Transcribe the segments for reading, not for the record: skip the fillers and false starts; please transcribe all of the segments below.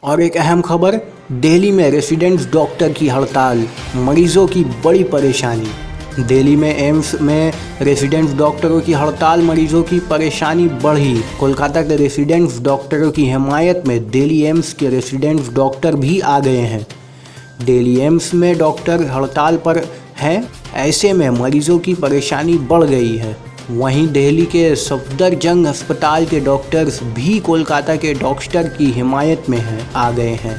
और एक अहम खबर, दिल्ली में रेसिडेंट्स डॉक्टर की हड़ताल, मरीजों की बड़ी परेशानी। दिल्ली में एम्स में रेसिडेंट्स डॉक्टरों की हड़ताल, मरीजों की परेशानी बढ़ी। कोलकाता के रेसिडेंट्स डॉक्टरों की हिमायत में दिल्ली एम्स के रेसिडेंट्स डॉक्टर भी आ गए हैं। दिल्ली एम्स में डॉक्टर हड़ताल पर हैं, ऐसे में मरीजों की परेशानी बढ़ गई है। वहीं दिल्ली के सफदरजंग अस्पताल के डॉक्टर्स भी कोलकाता के डॉक्टर की हिमायत में आ गए हैं।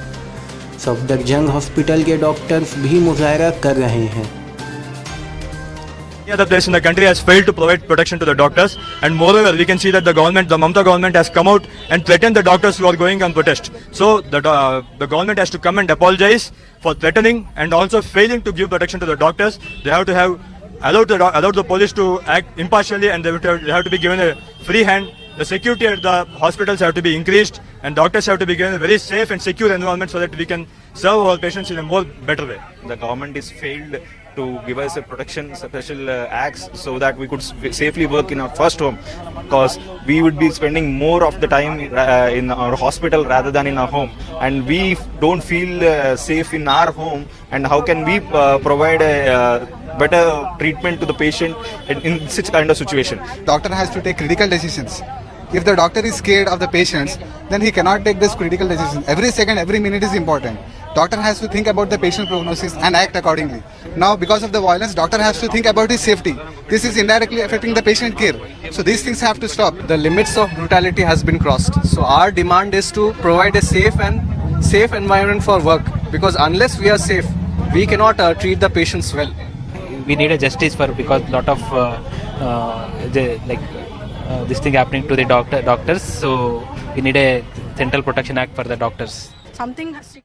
सफदरजंग हॉस्पिटल के डॉक्टर्स भी मुजाहरा कर रहे हैं। Any other place in the country has failed to provide protection to the doctors, and moreover we can see that the Mamata government has come out and threatened the doctors who are going on protest. So the government has to come and apologize for threatening and also failing to give protection to the doctors. They have to have allowed the police to act impartially, and they have to be given a free hand. The security at the hospitals have to be increased, and doctors have to be given a very safe and secure environment so that we can serve our patients in a more better way. The government is failed to give us a protection special acts so that we could safely work in our first home, because we would be spending more of the time in our hospital rather than in our home, and we don't feel safe in our home. And how can we provide a better treatment to the patient in such kind of situation? Doctor has to take critical decisions. If the doctor is scared of the patients, then he cannot take this critical decision. Every second, every minute is important. Doctor has to think about the patient prognosis and act accordingly. Now, because of the violence, doctor has to think about his safety. This is indirectly affecting the patient care. So these things have to stop. The limits of brutality has been crossed. So our demand is to provide a safe environment for work, because unless we are safe, we cannot treat the patients well. We need a justice for, because lot of this thing happening to the doctors. So we need a Central Protection Act for the doctors. Something has to